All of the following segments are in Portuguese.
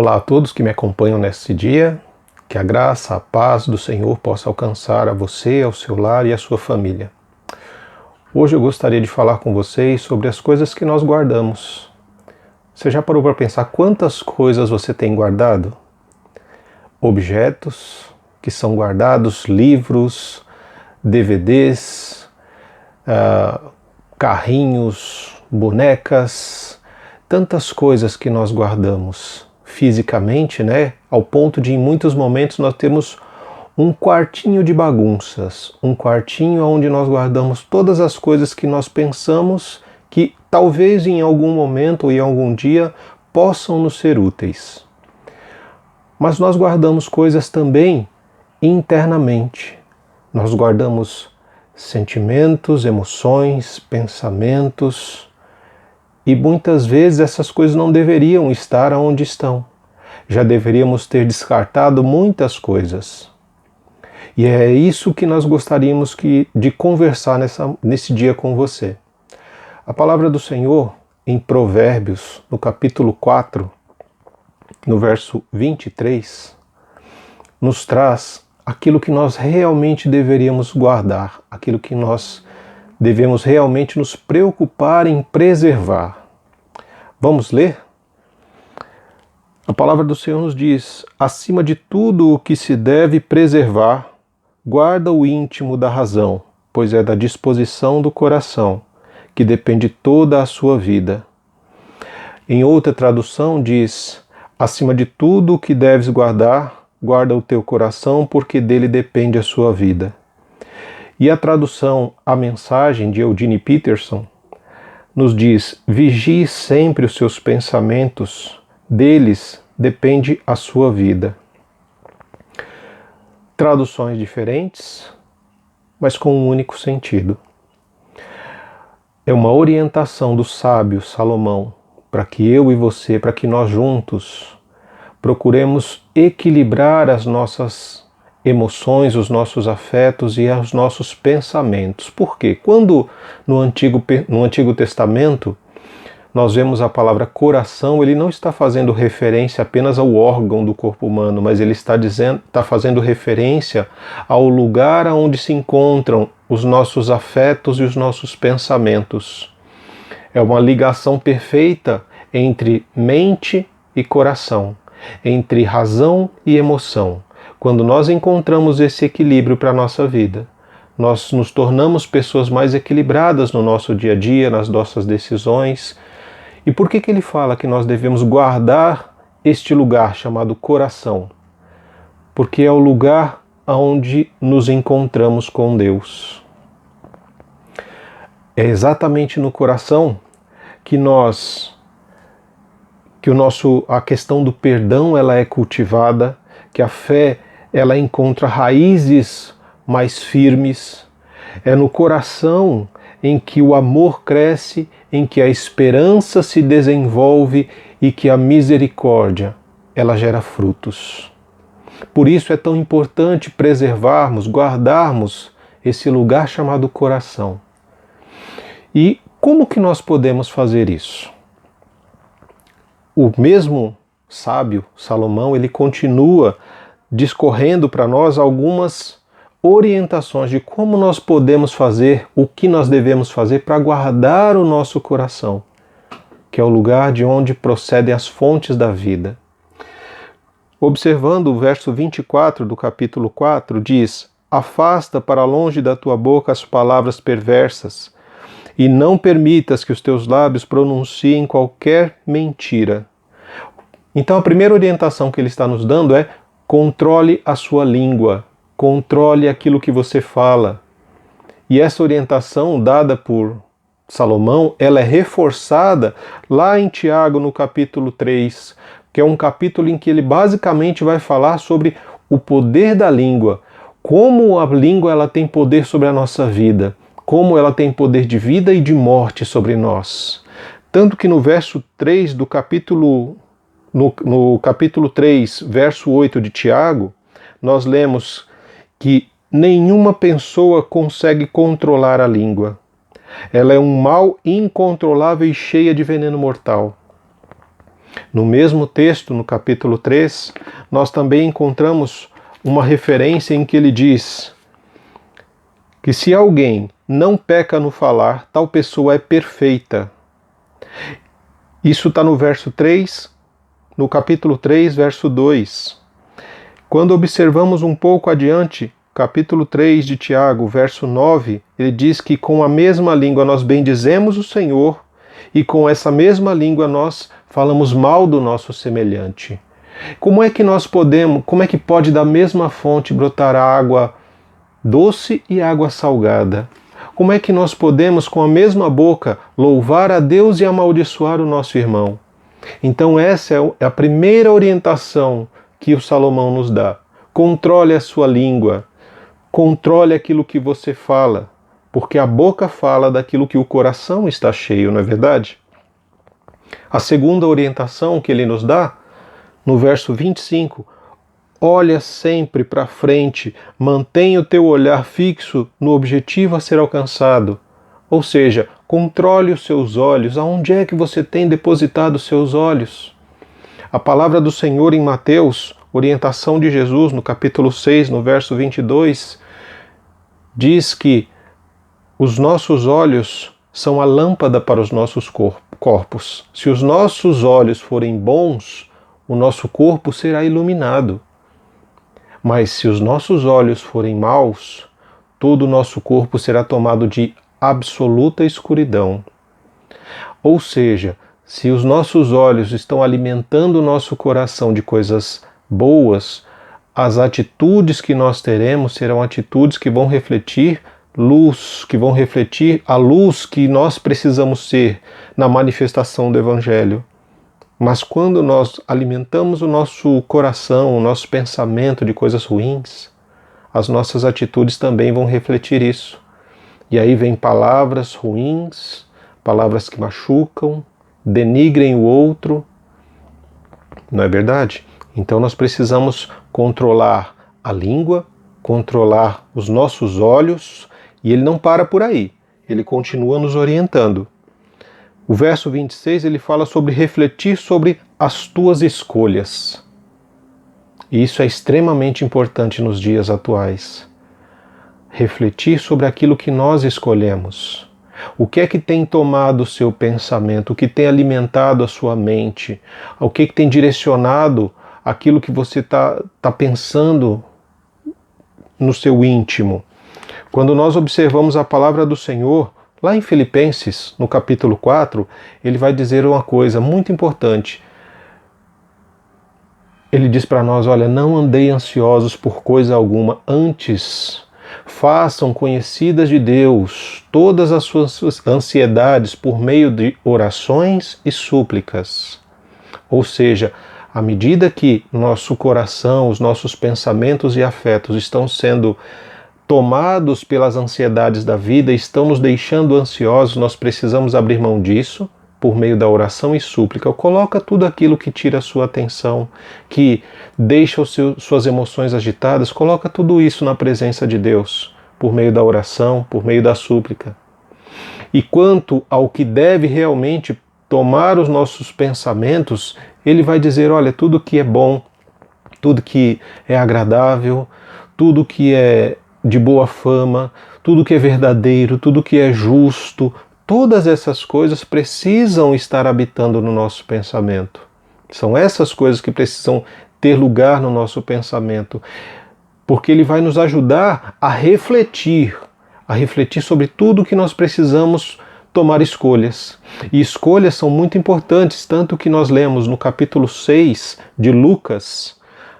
Olá a todos que me acompanham nesse dia, que a graça, a paz do Senhor possa alcançar a você, ao seu lar e à sua família. Hoje eu gostaria de falar com vocês sobre as coisas que nós guardamos. Você já parou para pensar quantas coisas você tem guardado? Objetos que são guardados, livros, DVDs, carrinhos, bonecas, tantas coisas que nós guardamos fisicamente, né? Ao ponto de em muitos momentos nós temos um quartinho de bagunças, um quartinho onde nós guardamos todas as coisas que nós pensamos que talvez em algum momento ou em algum dia possam nos ser úteis. Mas nós guardamos coisas também internamente. Nós guardamos sentimentos, emoções, pensamentos, e muitas vezes essas coisas não deveriam estar onde estão. Já deveríamos ter descartado muitas coisas. E é isso que nós gostaríamos de conversar nesse dia com você. A palavra do Senhor, em Provérbios, no capítulo 4, no verso 23, nos traz aquilo que nós realmente deveríamos guardar, aquilo que nós devemos realmente nos preocupar em preservar. Vamos ler? A palavra do Senhor nos diz: acima de tudo o que se deve preservar, guarda o íntimo da razão, pois é da disposição do coração que depende toda a sua vida. Em outra tradução diz: acima de tudo o que deves guardar, guarda o teu coração, porque dele depende a sua vida. E a tradução A Mensagem, de Eugene Peterson, nos diz: vigie sempre os seus pensamentos, deles depende a sua vida. Traduções diferentes, mas com um único sentido. É uma orientação do sábio Salomão para que eu e você, para que nós juntos procuremos equilibrar as nossas emoções, os nossos afetos e os nossos pensamentos. Por quê? Quando no Antigo Testamento nós vemos a palavra coração, ele não está fazendo referência apenas ao órgão do corpo humano, mas ele está fazendo referência ao lugar onde se encontram os nossos afetos e os nossos pensamentos. É uma ligação perfeita entre mente e coração, entre razão e emoção. Quando nós encontramos esse equilíbrio para a nossa vida, nós nos tornamos pessoas mais equilibradas no nosso dia a dia, nas nossas decisões. E por que ele fala que nós devemos guardar este lugar chamado coração? Porque é o lugar onde nos encontramos com Deus. É exatamente no coração que a questão do perdão ela é cultivada, que a fé ela encontra raízes mais firmes. É no coração em que o amor cresce, em que a esperança se desenvolve e que a misericórdia ela gera frutos. Por isso é tão importante preservarmos, guardarmos esse lugar chamado coração. E como que nós podemos fazer isso? O mesmo sábio Salomão, ele continua discorrendo para nós algumas orientações de como nós podemos fazer, o que nós devemos fazer para guardar o nosso coração, que é o lugar de onde procedem as fontes da vida. Observando o verso 24 do capítulo 4, diz: afasta para longe da tua boca as palavras perversas, e não permitas que os teus lábios pronunciem qualquer mentira. Então a primeira orientação que ele está nos dando é: controle a sua língua, controle aquilo que você fala. E essa orientação dada por Salomão, ela é reforçada lá em Tiago, no capítulo 3, que é um capítulo em que ele basicamente vai falar sobre o poder da língua, como a língua ela tem poder sobre a nossa vida, como ela tem poder de vida e de morte sobre nós. Tanto que no verso 3 do capítulo, no capítulo 3, verso 8 de Tiago, nós lemos que nenhuma pessoa consegue controlar a língua. Ela é um mal incontrolável e cheia de veneno mortal. No mesmo texto, no capítulo 3, nós também encontramos uma referência em que ele diz que se alguém não peca no falar, tal pessoa é perfeita. Isso está no verso 3, no capítulo 3, verso 2. Quando observamos um pouco adiante, capítulo 3 de Tiago, verso 9, ele diz que com a mesma língua nós bendizemos o Senhor e com essa mesma língua nós falamos mal do nosso semelhante. Como é que pode da mesma fonte brotar água doce e água salgada? Como é que nós podemos com a mesma boca louvar a Deus e amaldiçoar o nosso irmão? Então essa é a primeira orientação que o Salomão nos dá. Controle a sua língua, controle aquilo que você fala, porque a boca fala daquilo que o coração está cheio, não é verdade? A segunda orientação que ele nos dá, no verso 25, olha sempre para frente, mantenha o teu olhar fixo no objetivo a ser alcançado. Ou seja, controle os seus olhos. Aonde é que você tem depositado os seus olhos? A palavra do Senhor em Mateus, orientação de Jesus, no capítulo 6, no verso 22, diz que os nossos olhos são a lâmpada para os nossos corpos. Se os nossos olhos forem bons, o nosso corpo será iluminado. Mas se os nossos olhos forem maus, todo o nosso corpo será tomado de absoluta escuridão. Ou seja, se os nossos olhos estão alimentando o nosso coração de coisas boas, as atitudes que nós teremos serão atitudes que vão refletir luz, que vão refletir a luz que nós precisamos ser na manifestação do Evangelho. Mas quando nós alimentamos o nosso coração, o nosso pensamento de coisas ruins, as nossas atitudes também vão refletir isso. E aí vem palavras ruins, palavras que machucam, denigrem o outro. Não é verdade? Então nós precisamos controlar a língua, controlar os nossos olhos, e ele não para por aí. Ele continua nos orientando. O verso 26 ele fala sobre refletir sobre as tuas escolhas. E isso é extremamente importante nos dias atuais. Refletir sobre aquilo que nós escolhemos. O que é que tem tomado o seu pensamento? O que tem alimentado a sua mente? O que tem direcionado aquilo que você está pensando no seu íntimo? Quando nós observamos a palavra do Senhor, lá em Filipenses, no capítulo 4, ele vai dizer uma coisa muito importante. Ele diz para nós, olha, não andei ansiosos por coisa alguma, antes façam conhecidas de Deus todas as suas ansiedades por meio de orações e súplicas. Ou seja, à medida que nosso coração, os nossos pensamentos e afetos estão sendo tomados pelas ansiedades da vida, estão nos deixando ansiosos, nós precisamos abrir mão disso por meio da oração e súplica. Coloca tudo aquilo que tira a sua atenção, que deixa suas emoções agitadas, coloca tudo isso na presença de Deus, por meio da oração, por meio da súplica. E quanto ao que deve realmente tomar os nossos pensamentos, ele vai dizer, olha, tudo que é bom, tudo que é agradável, tudo que é de boa fama, tudo que é verdadeiro, tudo que é justo, todas essas coisas precisam estar habitando no nosso pensamento. São essas coisas que precisam ter lugar no nosso pensamento, porque ele vai nos ajudar a refletir sobre tudo que nós precisamos tomar escolhas. E escolhas são muito importantes, tanto que nós lemos no capítulo 6 de Lucas,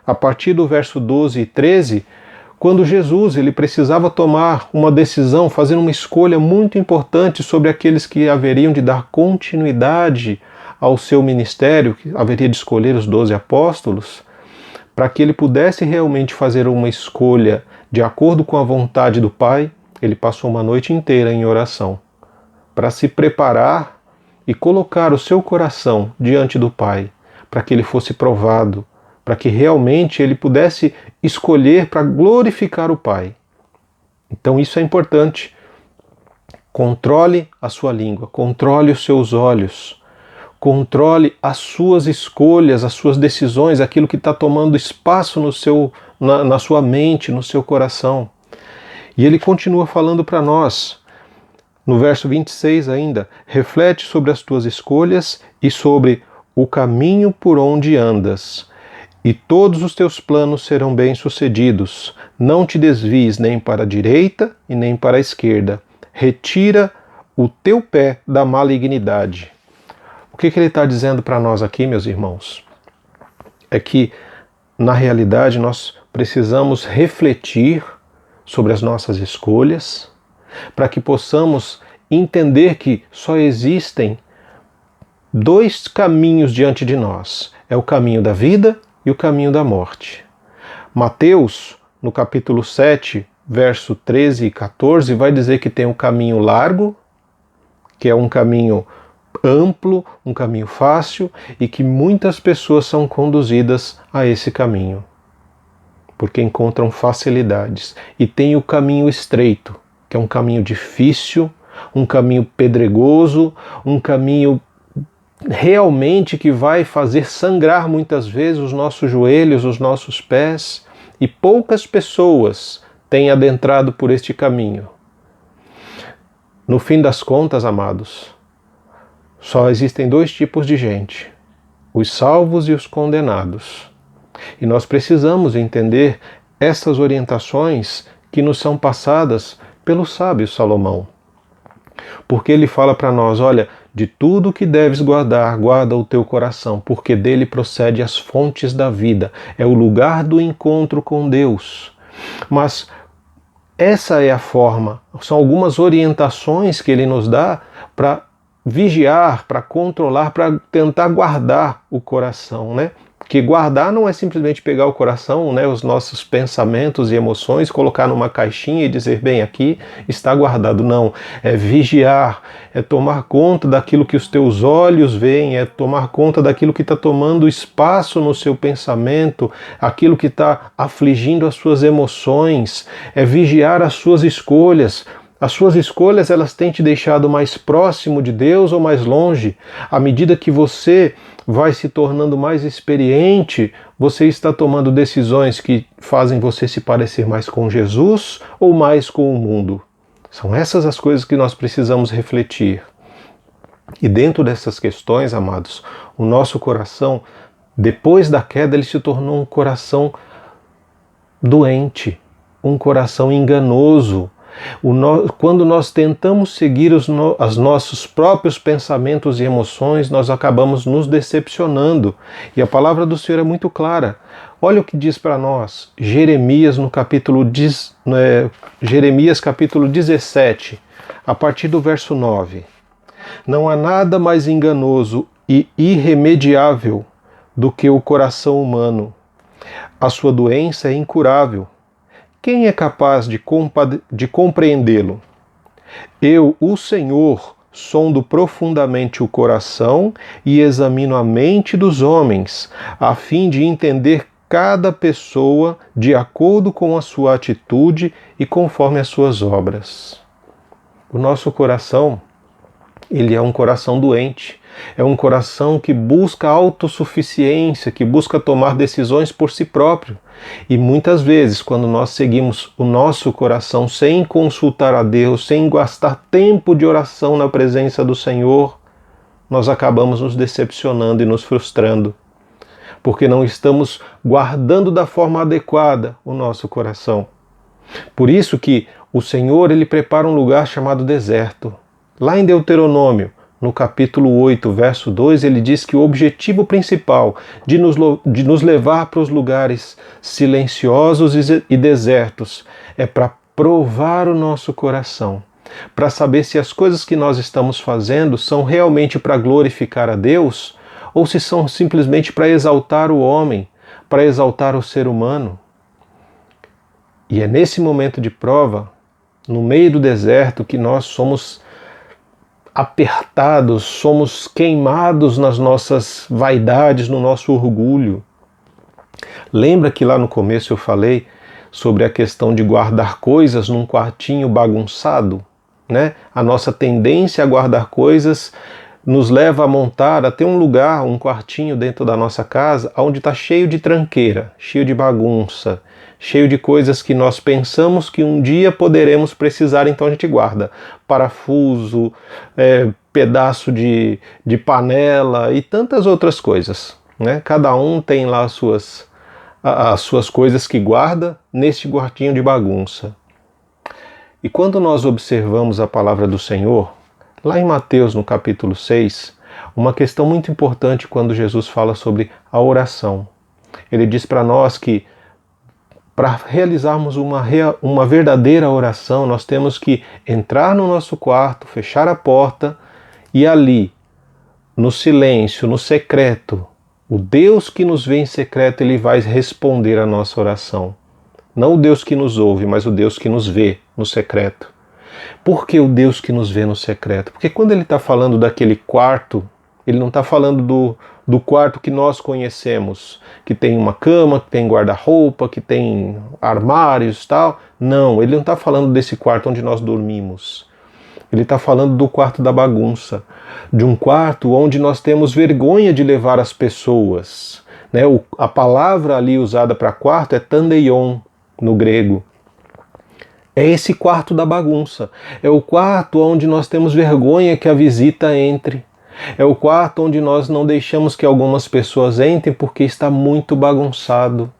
a partir do verso 12 e 13, quando Jesus ele precisava tomar uma decisão, fazer uma escolha muito importante sobre aqueles que haveriam de dar continuidade ao seu ministério, que haveria de escolher os 12 apóstolos, para que ele pudesse realmente fazer uma escolha de acordo com a vontade do Pai, ele passou uma noite inteira em oração, para se preparar e colocar o seu coração diante do Pai, para que ele fosse provado, para que realmente ele pudesse escolher para glorificar o Pai. Então isso é importante. Controle a sua língua, controle os seus olhos, Controle as suas escolhas, as suas decisões, aquilo que está tomando espaço na sua mente, no seu coração. E ele continua falando para nós, no verso 26 ainda: reflete sobre as tuas escolhas e sobre o caminho por onde andas, e todos os teus planos serão bem-sucedidos. Não te desvies nem para a direita e nem para a esquerda. Retira o teu pé da malignidade. O que ele está dizendo para nós aqui, meus irmãos? É que, na realidade, nós precisamos refletir sobre as nossas escolhas, para que possamos entender que só existem dois caminhos diante de nós. É o caminho da vida e o caminho da morte. Mateus, no capítulo 7, verso 13 e 14, vai dizer que tem um caminho largo, que é um caminho amplo, um caminho fácil, e que muitas pessoas são conduzidas a esse caminho, porque encontram facilidades. E tem o caminho estreito, que é um caminho difícil, um caminho pedregoso, um caminho realmente que vai fazer sangrar muitas vezes os nossos joelhos, os nossos pés, e poucas pessoas têm adentrado por este caminho. No fim das contas, amados, só existem dois tipos de gente: os salvos e os condenados. E nós precisamos entender essas orientações que nos são passadas pelo sábio Salomão. Porque ele fala para nós: olha, de tudo que deves guardar, guarda o teu coração, porque dele procede as fontes da vida. É o lugar do encontro com Deus. Mas essa é a forma, são algumas orientações que ele nos dá para vigiar, para controlar, para tentar guardar o coração, né? Que guardar não é simplesmente pegar o coração, né, os nossos pensamentos e emoções, colocar numa caixinha e dizer, bem, aqui está guardado. Não, é vigiar, é tomar conta daquilo que os teus olhos veem, é tomar conta daquilo que está tomando espaço no seu pensamento, aquilo que está afligindo as suas emoções, é vigiar as suas escolhas. As suas escolhas, elas têm te deixado mais próximo de Deus ou mais longe? À medida que você vai se tornando mais experiente, você está tomando decisões que fazem você se parecer mais com Jesus ou mais com o mundo? São essas as coisas que nós precisamos refletir. E dentro dessas questões, amados, o nosso coração, depois da queda, ele se tornou um coração doente, um coração enganoso. Quando nós tentamos seguir os nossos próprios pensamentos e emoções, nós acabamos nos decepcionando. E a palavra do Senhor é muito clara. Olha o que diz para nós Jeremias, Jeremias capítulo 17, a partir do verso 9. Não há nada mais enganoso e irremediável do que o coração humano. A sua doença é incurável. Quem é capaz de compreendê-lo? Eu, o Senhor, sondo profundamente o coração e examino a mente dos homens, a fim de entender cada pessoa de acordo com a sua atitude e conforme as suas obras. O nosso coração, ele é um coração doente. É um coração que busca autossuficiência, que busca tomar decisões por si próprio. E muitas vezes, quando nós seguimos o nosso coração sem consultar a Deus, sem gastar tempo de oração na presença do Senhor, nós acabamos nos decepcionando e nos frustrando, porque não estamos guardando da forma adequada o nosso coração. Por isso que o Senhor, ele prepara um lugar chamado deserto. Lá em Deuteronômio, no capítulo 8, verso 2, ele diz que o objetivo principal de nos levar para os lugares silenciosos e desertos é para provar o nosso coração, para saber se as coisas que nós estamos fazendo são realmente para glorificar a Deus ou se são simplesmente para exaltar o homem, para exaltar o ser humano. E é nesse momento de prova, no meio do deserto, que nós somos apertados, somos queimados nas nossas vaidades, no nosso orgulho. Lembra que lá no começo eu falei sobre a questão de guardar coisas num quartinho bagunçado, né? A nossa tendência a guardar coisas nos leva a montar até um lugar, um quartinho dentro da nossa casa, onde está cheio de tranqueira, cheio de bagunça, cheio de coisas que nós pensamos que um dia poderemos precisar, então a gente guarda parafuso, pedaço de panela e tantas outras coisas, né? Cada um tem lá as suas coisas que guarda neste quartinho de bagunça. E quando nós observamos a palavra do Senhor, lá em Mateus, no capítulo 6, uma questão muito importante quando Jesus fala sobre a oração. Ele diz para nós que para realizarmos uma verdadeira oração, nós temos que entrar no nosso quarto, fechar a porta e ali, no silêncio, no secreto, o Deus que nos vê em secreto, Ele vai responder a nossa oração. Não o Deus que nos ouve, mas o Deus que nos vê no secreto. Por que o Deus que nos vê no secreto? Porque quando ele está falando daquele quarto, ele não está falando do quarto que nós conhecemos, que tem uma cama, que tem guarda-roupa, que tem armários e tal. Não, ele não está falando desse quarto onde nós dormimos. Ele está falando do quarto da bagunça, de um quarto onde nós temos vergonha de levar as pessoas. Né? A palavra ali usada para quarto é tandeion, no grego. É esse quarto da bagunça. É o quarto onde nós temos vergonha que a visita entre. É o quarto onde nós não deixamos que algumas pessoas entrem porque está muito bagunçado.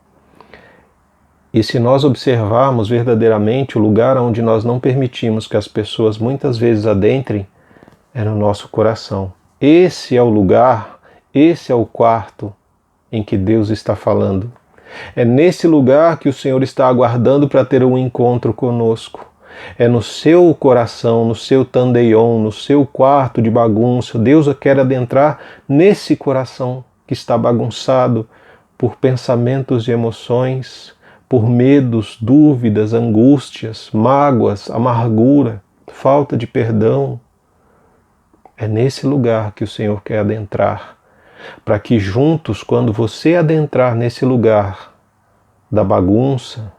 E se nós observarmos verdadeiramente o lugar onde nós não permitimos que as pessoas muitas vezes adentrem, é no nosso coração. Esse é o lugar, esse é o quarto em que Deus está falando. É nesse lugar que o Senhor está aguardando para ter um encontro conosco. É no seu coração, no seu tandeion, no seu quarto de bagunça. Deus quer adentrar nesse coração que está bagunçado por pensamentos e emoções, por medos, dúvidas, angústias, mágoas, amargura, falta de perdão. É nesse lugar que o Senhor quer adentrar. Para que juntos, quando você adentrar nesse lugar da bagunça,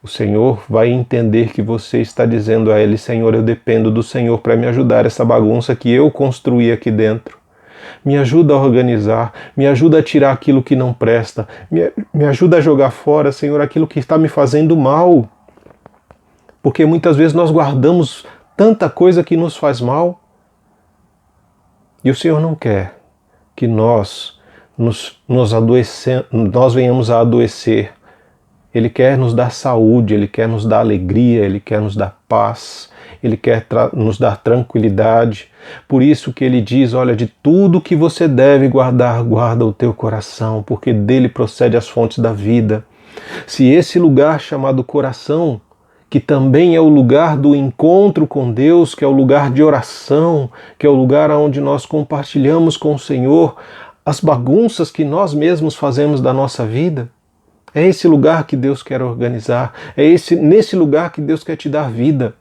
o Senhor vai entender que você está dizendo a Ele: Senhor, eu dependo do Senhor para me ajudar essa bagunça que eu construí aqui dentro. Me ajuda a organizar, me ajuda a tirar aquilo que não presta, me ajuda a jogar fora, Senhor, aquilo que está me fazendo mal. Porque muitas vezes nós guardamos tanta coisa que nos faz mal e o Senhor não quer que nós venhamos a adoecer. Ele quer nos dar saúde, Ele quer nos dar alegria, Ele quer nos dar paz, Ele quer nos dar tranquilidade. Por isso que Ele diz, olha, de tudo que você deve guardar, guarda o teu coração, porque dele procede as fontes da vida. Se esse lugar chamado coração, que também é o lugar do encontro com Deus, que é o lugar de oração, que é o lugar onde nós compartilhamos com o Senhor as bagunças que nós mesmos fazemos da nossa vida, é esse lugar que Deus quer organizar, é nesse lugar que Deus quer te dar vida.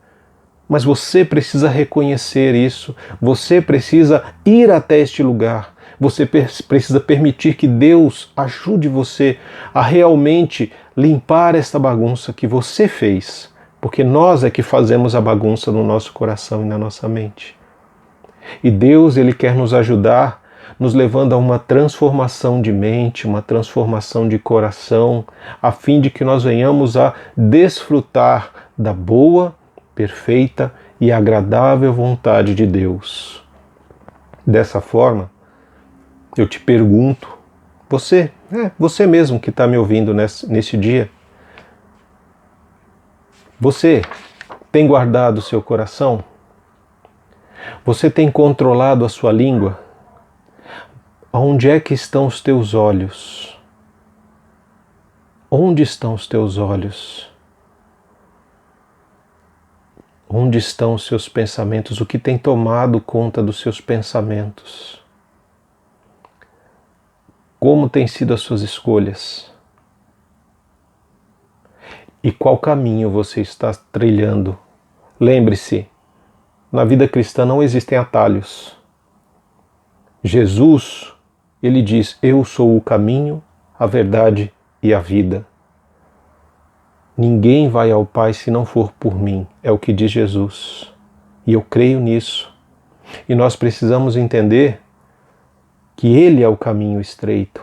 Mas você precisa reconhecer isso, você precisa ir até este lugar, você precisa permitir que Deus ajude você a realmente limpar esta bagunça que você fez, porque nós é que fazemos a bagunça no nosso coração e na nossa mente. E Deus, Ele quer nos ajudar, nos levando a uma transformação de mente, uma transformação de coração, a fim de que nós venhamos a desfrutar da boa, perfeita e agradável vontade de Deus. Dessa forma, eu te pergunto, você mesmo que está me ouvindo nesse dia, você tem guardado o seu coração? Você tem controlado a sua língua? Onde é que estão os teus olhos? Onde estão os teus olhos? Onde estão os seus pensamentos? O que tem tomado conta dos seus pensamentos? Como têm sido as suas escolhas? E qual caminho você está trilhando? Lembre-se, na vida cristã não existem atalhos. Jesus, Ele diz, eu sou o caminho, a verdade e a vida. Ninguém vai ao Pai se não for por mim, é o que diz Jesus. E eu creio nisso. E nós precisamos entender que Ele é o caminho estreito,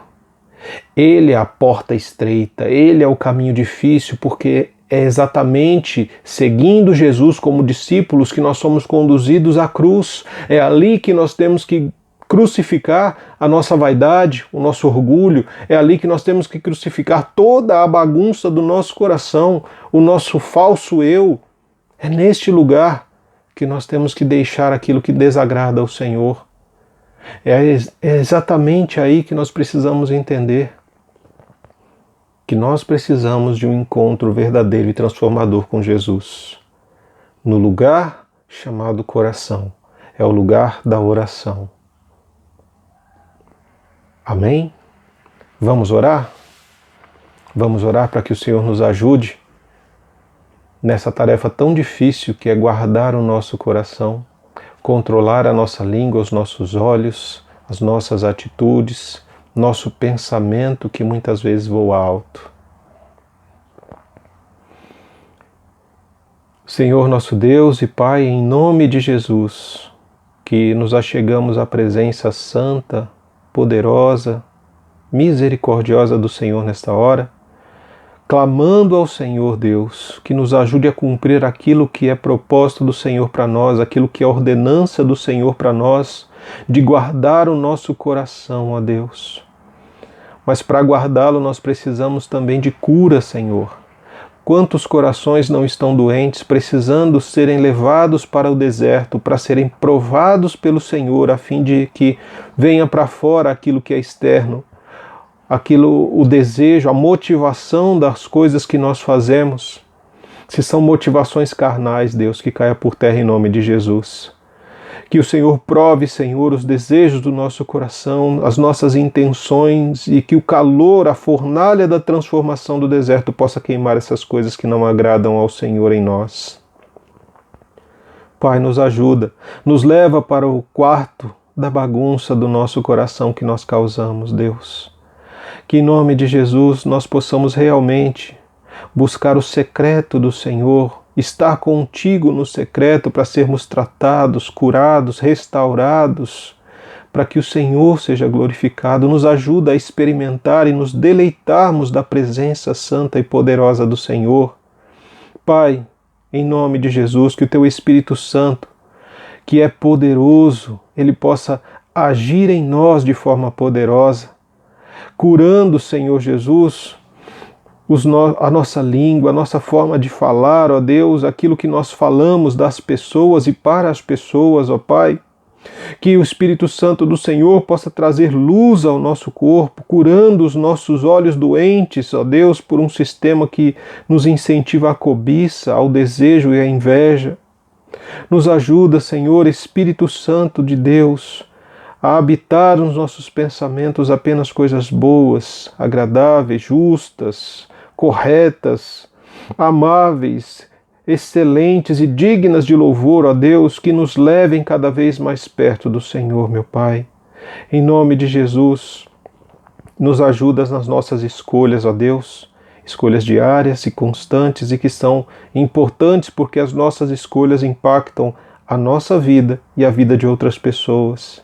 Ele é a porta estreita, Ele é o caminho difícil, porque é exatamente seguindo Jesus como discípulos que nós somos conduzidos à cruz. É ali que nós temos que crucificar a nossa vaidade, o nosso orgulho. É ali que nós temos que crucificar toda a bagunça do nosso coração, o nosso falso eu. É neste lugar que nós temos que deixar aquilo que desagrada ao Senhor. É exatamente aí que nós precisamos entender que nós precisamos de um encontro verdadeiro e transformador com Jesus. No lugar chamado coração, é o lugar da oração. Amém? Vamos orar? Vamos orar para que o Senhor nos ajude nessa tarefa tão difícil que é guardar o nosso coração, controlar a nossa língua, os nossos olhos, as nossas atitudes, nosso pensamento que muitas vezes voa alto. Senhor nosso Deus e Pai, em nome de Jesus, que nos achegamos à presença santa, poderosa, misericordiosa do Senhor nesta hora, clamando ao Senhor Deus, que nos ajude a cumprir aquilo que é propósito do Senhor para nós, aquilo que é ordenança do Senhor para nós, de guardar o nosso coração, ó Deus. Mas para guardá-lo nós precisamos também de cura, Senhor. Quantos corações não estão doentes, precisando serem levados para o deserto, para serem provados pelo Senhor, a fim de que venha para fora aquilo que é externo, o desejo, a motivação das coisas que nós fazemos. Se são motivações carnais, Deus, que caia por terra em nome de Jesus. Que o Senhor prove, Senhor, os desejos do nosso coração, as nossas intenções, e que o calor, a fornalha da transformação do deserto possa queimar essas coisas que não agradam ao Senhor em nós. Pai, nos ajuda, nos leva para o quarto da bagunça do nosso coração que nós causamos, Deus. Que em nome de Jesus nós possamos realmente buscar o secreto do Senhor, estar contigo no secreto para sermos tratados, curados, restaurados, para que o Senhor seja glorificado. Nos ajuda a experimentar e nos deleitarmos da presença santa e poderosa do Senhor. Pai, em nome de Jesus, que o Teu Espírito Santo, que é poderoso, Ele possa agir em nós de forma poderosa, curando, Senhor Jesus, a nossa língua, a nossa forma de falar, ó Deus, aquilo que nós falamos das pessoas e para as pessoas, ó Pai. Que o Espírito Santo do Senhor possa trazer luz ao nosso corpo, curando os nossos olhos doentes, ó Deus, por um sistema que nos incentiva à cobiça, ao desejo e à inveja. Nos ajuda, Senhor, Espírito Santo de Deus, a habitar nos nossos pensamentos apenas coisas boas, agradáveis, justas, corretas, amáveis, excelentes e dignas de louvor, ó Deus, que nos levem cada vez mais perto do Senhor, meu Pai. Em nome de Jesus, nos ajudas nas nossas escolhas, ó Deus, escolhas diárias e constantes e que são importantes porque as nossas escolhas impactam a nossa vida e a vida de outras pessoas.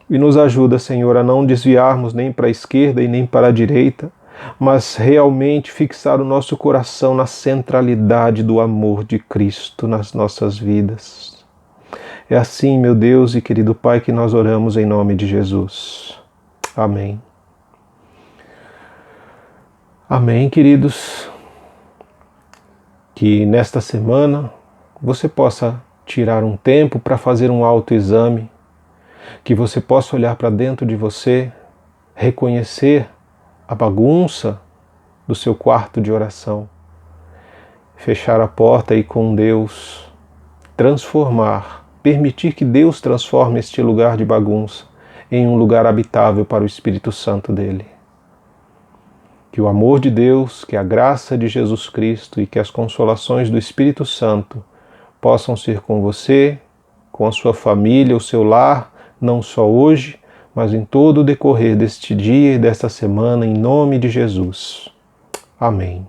E nos ajuda, Senhor, a não desviarmos nem para a esquerda e nem para a direita, mas realmente fixar o nosso coração na centralidade do amor de Cristo nas nossas vidas. É assim, meu Deus e querido Pai, que nós oramos em nome de Jesus. Amém. Amém, queridos. Que nesta semana você possa tirar um tempo para fazer um autoexame, que você possa olhar para dentro de você, reconhecer a bagunça do seu quarto de oração, fechar a porta e com Deus transformar, permitir que Deus transforme este lugar de bagunça em um lugar habitável para o Espírito Santo dele. Que o amor de Deus, que a graça de Jesus Cristo e que as consolações do Espírito Santo possam ser com você, com a sua família, o seu lar, não só hoje, mas em todo o decorrer deste dia e desta semana, em nome de Jesus. Amém.